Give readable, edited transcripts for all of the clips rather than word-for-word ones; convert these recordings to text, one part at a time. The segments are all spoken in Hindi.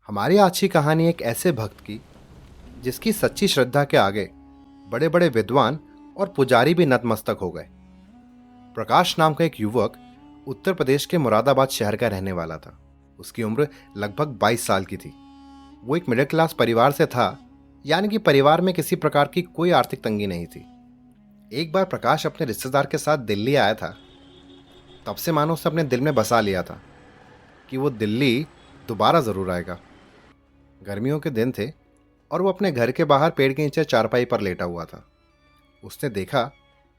हमारी आज की कहानी एक ऐसे भक्त की जिसकी सच्ची श्रद्धा के आगे बड़े बड़े विद्वान और पुजारी भी नतमस्तक हो गए। प्रकाश नाम का एक युवक उत्तर प्रदेश के मुरादाबाद शहर का रहने वाला था। उसकी उम्र लगभग 22 साल की थी। वो एक मिडिल क्लास परिवार से था, यानी कि परिवार में किसी प्रकार की कोई आर्थिक तंगी नहीं थी। एक बार प्रकाश अपने रिश्तेदार के साथ दिल्ली आया था। तब से मानो उसने अपने दिल में बसा लिया था कि वो दिल्ली दोबारा जरूर आएगा। गर्मियों के दिन थे और वो अपने घर के बाहर पेड़ के नीचे चारपाई पर लेटा हुआ था। उसने देखा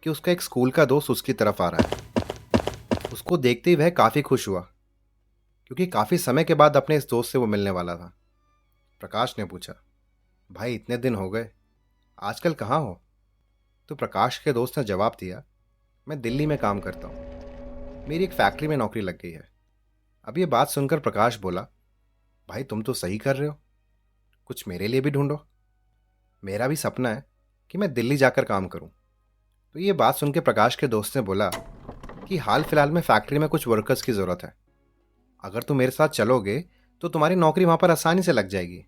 कि उसका एक स्कूल का दोस्त उसकी तरफ आ रहा है। उसको देखते ही वह काफ़ी खुश हुआ, क्योंकि काफ़ी समय के बाद अपने इस दोस्त से वो मिलने वाला था। प्रकाश ने पूछा, भाई इतने दिन हो गए, आजकल कहाँ हो? तो प्रकाश के दोस्त ने जवाब दिया, मैं दिल्ली में काम करता हूँ, मेरी एक फैक्ट्री में नौकरी लग गई है। अब ये बात सुनकर प्रकाश बोला, भाई तुम तो सही कर रहे हो, कुछ मेरे लिए भी ढूंढो। मेरा भी सपना है कि मैं दिल्ली जाकर काम करूं। तो ये बात सुन के प्रकाश के दोस्त ने बोला कि हाल फिलहाल में फैक्ट्री में कुछ वर्कर्स की ज़रूरत है। अगर तुम मेरे साथ चलोगे तो तुम्हारी नौकरी वहां पर आसानी से लग जाएगी।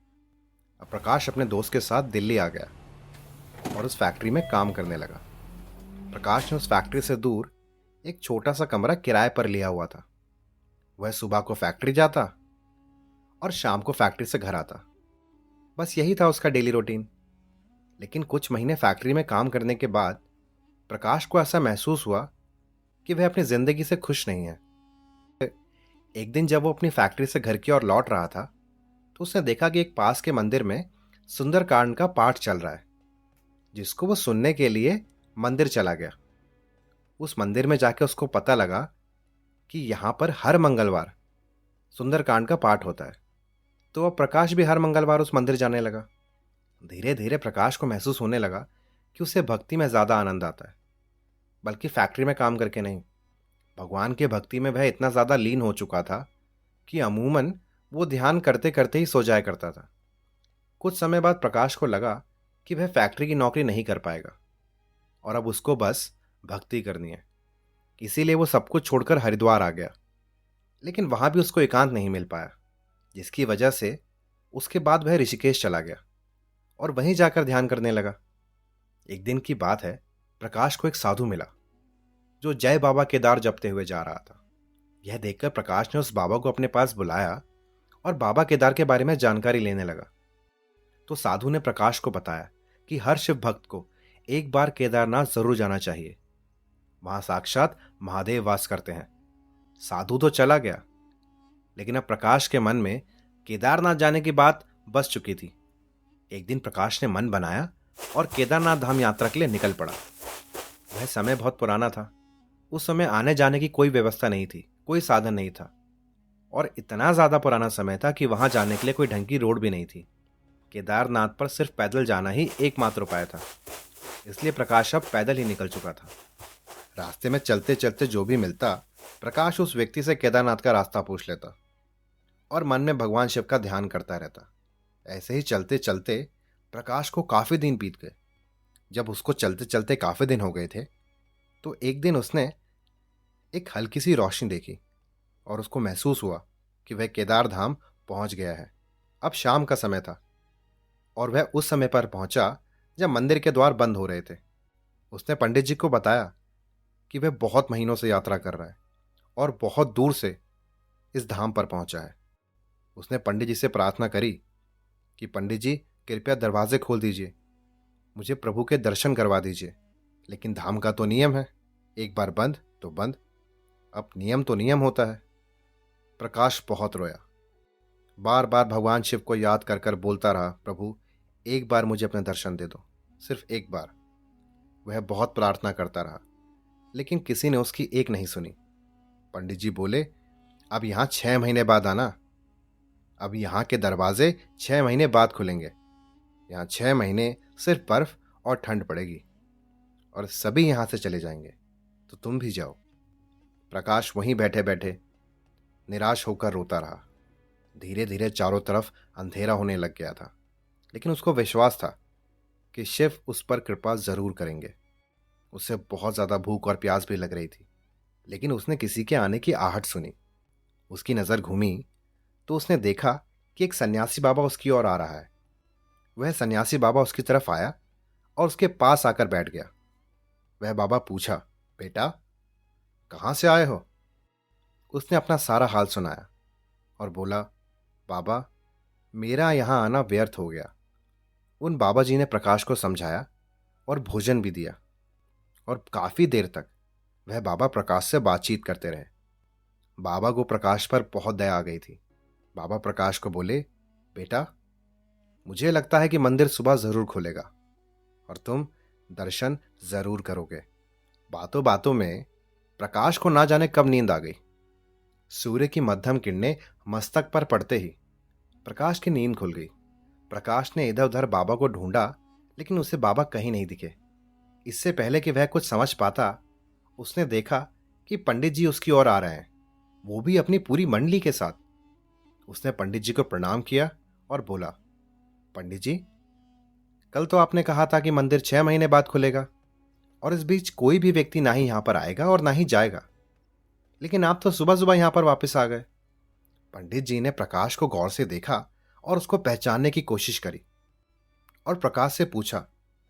अब प्रकाश अपने दोस्त के साथ दिल्ली आ गया और उस फैक्ट्री में काम करने लगा। प्रकाश ने उस फैक्ट्री से दूर एक छोटा सा कमरा किराए पर लिया हुआ था। वह सुबह को फैक्ट्री जाता और शाम को फैक्ट्री से घर आता। बस यही था उसका डेली रूटीन। लेकिन कुछ महीने फैक्ट्री में काम करने के बाद प्रकाश को ऐसा महसूस हुआ कि वह अपनी जिंदगी से खुश नहीं है। एक दिन जब वो अपनी फैक्ट्री से घर की ओर लौट रहा था, तो उसने देखा कि एक पास के मंदिर में सुंदरकांड का पाठ चल रहा है, जिसको वो सुनने के लिए मंदिर चला गया। उस मंदिर में जाके उसको पता लगा कि यहाँ पर हर मंगलवार सुंदरकांड का पाठ होता है। तो अब प्रकाश भी हर मंगलवार उस मंदिर जाने लगा। धीरे धीरे प्रकाश को महसूस होने लगा कि उसे भक्ति में ज़्यादा आनंद आता है, बल्कि फैक्ट्री में काम करके नहीं। भगवान के भक्ति में वह इतना ज़्यादा लीन हो चुका था कि अमूमन वो ध्यान करते करते ही सो जाया करता था। कुछ समय बाद प्रकाश को लगा कि वह फैक्ट्री की नौकरी नहीं कर पाएगा और अब उसको बस भक्ति करनी है। इसीलिए वो सब कुछ छोड़कर हरिद्वार आ गया। लेकिन वहाँ भी उसको एकांत नहीं मिल पाया, जिसकी वजह से उसके बाद वह ऋषिकेश चला गया और वहीं जाकर ध्यान करने लगा। एक दिन की बात है, प्रकाश को एक साधु मिला जो जय बाबा केदार जपते हुए जा रहा था। यह देखकर प्रकाश ने उस बाबा को अपने पास बुलाया और बाबा केदार के बारे में जानकारी लेने लगा। तो साधु ने प्रकाश को बताया कि हर शिव भक्त को एक बार केदारनाथ जरूर जाना चाहिए, वहां साक्षात महादेव वास करते हैं। साधु तो चला गया, लेकिन अब प्रकाश के मन में केदारनाथ जाने की बात बस चुकी थी। एक दिन प्रकाश ने मन बनाया और केदारनाथ धाम यात्रा के लिए निकल पड़ा। वह समय बहुत पुराना था। उस समय आने जाने की कोई व्यवस्था नहीं थी, कोई साधन नहीं था, और इतना ज़्यादा पुराना समय था कि वहां जाने के लिए कोई ढंग की रोड भी नहीं थी। केदारनाथ पर सिर्फ पैदल जाना ही एकमात्र उपाय था। इसलिए प्रकाश अब पैदल ही निकल चुका था। रास्ते में चलते चलते जो भी मिलता, प्रकाश उस व्यक्ति से केदारनाथ का रास्ता पूछ लेता और मन में भगवान शिव का ध्यान करता रहता। ऐसे ही चलते चलते प्रकाश को काफ़ी दिन बीत गए। जब उसको चलते चलते काफ़ी दिन हो गए थे, तो एक दिन उसने एक हल्की सी रोशनी देखी और उसको महसूस हुआ कि वह केदार धाम पहुंच गया है। अब शाम का समय था और वह उस समय पर पहुंचा जब मंदिर के द्वार बंद हो रहे थे। उसने पंडित जी को बताया कि वह बहुत महीनों से यात्रा कर रहा है और बहुत दूर से इस धाम पर पहुंचा है। उसने पंडित जी से प्रार्थना करी कि पंडित जी कृपया दरवाजे खोल दीजिए, मुझे प्रभु के दर्शन करवा दीजिए। लेकिन धाम का तो नियम है, एक बार बंद तो बंद, अब नियम तो नियम होता है। प्रकाश बहुत रोया, बार बार भगवान शिव को याद कर कर बोलता रहा, प्रभु एक बार मुझे अपने दर्शन दे दो, सिर्फ एक बार। वह बहुत प्रार्थना करता रहा, लेकिन किसी ने उसकी एक नहीं सुनी। पंडित जी बोले, अब यहाँ 6 महीने बाद आना, अब यहाँ के दरवाजे 6 महीने बाद खुलेंगे। यहाँ 6 महीने सिर्फ बर्फ और ठंड पड़ेगी और सभी यहाँ से चले जाएंगे, तो तुम भी जाओ। प्रकाश वहीं बैठे बैठे निराश होकर रोता रहा। धीरे धीरे चारों तरफ अंधेरा होने लग गया था, लेकिन उसको विश्वास था कि शिव उस पर कृपा जरूर करेंगे। उसे बहुत ज़्यादा भूख और प्यास भी लग रही थी, लेकिन उसने किसी के आने की आहट सुनी। उसकी नज़र घूमी तो उसने देखा कि एक सन्यासी बाबा उसकी ओर आ रहा है। वह सन्यासी बाबा उसकी तरफ आया और उसके पास आकर बैठ गया। वह बाबा पूछा, बेटा, कहाँ से आए हो? उसने अपना सारा हाल सुनाया और बोला, बाबा, मेरा यहाँ आना व्यर्थ हो गया। उन बाबा जी ने प्रकाश को समझाया और भोजन भी दिया, और काफी देर तक वह बाबा प्रकाश से बातचीत करते रहे। बाबा को प्रकाश पर बहुत दया आ गई थी। बाबा प्रकाश को बोले, बेटा, मुझे लगता है कि मंदिर सुबह जरूर खुलेगा और तुम दर्शन जरूर करोगे। बातों बातों में प्रकाश को ना जाने कब नींद आ गई। सूर्य की मध्यम किरणें मस्तक पर पड़ते ही प्रकाश की नींद खुल गई। प्रकाश ने इधर उधर बाबा को ढूंढा, लेकिन उसे बाबा कहीं नहीं दिखे। इससे पहले कि वह कुछ समझ पाता, उसने देखा कि पंडित जी उसकी ओर आ रहे हैं, वो भी अपनी पूरी मंडली के साथ। उसने पंडित जी को प्रणाम किया और बोला, पंडित जी, कल तो आपने कहा था कि मंदिर 6 महीने बाद खुलेगा और इस बीच कोई भी व्यक्ति ना ही यहां पर आएगा और ना ही जाएगा, लेकिन आप तो सुबह सुबह यहां पर वापस आ गए। पंडित जी ने प्रकाश को गौर से देखा और उसको पहचानने की कोशिश करी और प्रकाश से पूछा,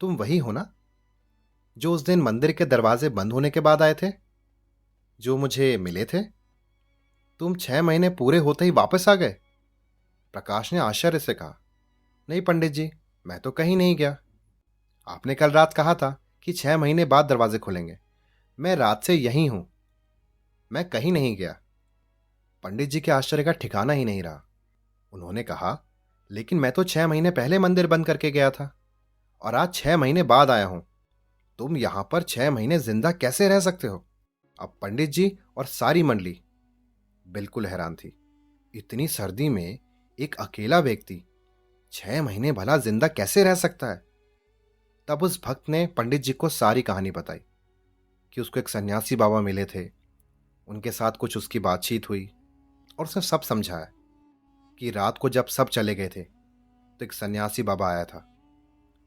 तुम वही हो ना जो उस दिन मंदिर के दरवाजे बंद होने के बाद आए थे, जो मुझे मिले थे? तुम 6 महीने पूरे होते ही वापस आ गए? प्रकाश ने आश्चर्य से कहा, नहीं पंडित जी, मैं तो कहीं नहीं गया। आपने कल रात कहा था कि 6 महीने बाद दरवाजे खुलेंगे। मैं रात से यहीं हूं, मैं कहीं नहीं गया। पंडित जी के आश्चर्य का ठिकाना ही नहीं रहा। उन्होंने कहा, लेकिन मैं तो 6 महीने पहले मंदिर बंद करके गया था और आज 6 महीने बाद आया हूं। तुम यहां पर 6 महीने जिंदा कैसे रह सकते हो? अब पंडित जी और सारी मंडली बिल्कुल हैरान थी। इतनी सर्दी में एक अकेला व्यक्ति 6 महीने भला जिंदा कैसे रह सकता है? तब उस भक्त ने पंडित जी को सारी कहानी बताई कि उसको एक सन्यासी बाबा मिले थे, उनके साथ कुछ उसकी बातचीत हुई और उसने सब समझाया कि रात को जब सब चले गए थे तो एक सन्यासी बाबा आया था।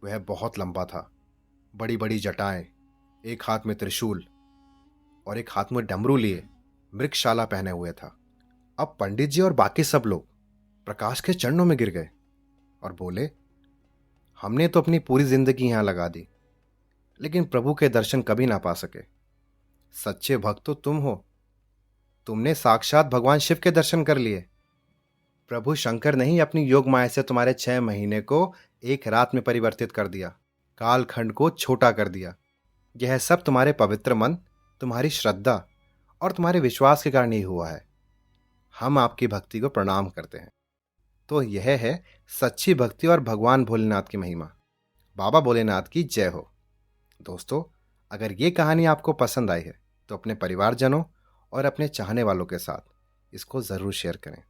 वह बहुत लंबा था, बड़ी बड़ी जटाएं, एक हाथ में त्रिशूल और एक हाथ में डमरू लिए मृगशाला पहने हुए था। अब पंडित जी और बाकी सब लोग प्रकाश के चरणों में गिर गए और बोले, हमने तो अपनी पूरी जिंदगी यहां लगा दी, लेकिन प्रभु के दर्शन कभी ना पा सके। सच्चे भक्त तो तुम हो। तुमने साक्षात भगवान शिव के दर्शन कर लिए। प्रभु शंकर ने ही अपनी योग माया से तुम्हारे 6 महीने को एक रात में परिवर्तित कर दिया, कालखंड को छोटा कर दिया। यह सब तुम्हारे पवित्र मन, तुम्हारी श्रद्धा और तुम्हारे विश्वास के कारण ही हुआ है। हम आपकी भक्ति को प्रणाम करते हैं। तो यह है सच्ची भक्ति और भगवान भोलेनाथ की महिमा। बाबा भोलेनाथ की जय हो। दोस्तों, अगर ये कहानी आपको पसंद आई है तो अपने परिवारजनों और अपने चाहने वालों के साथ इसको ज़रूर शेयर करें।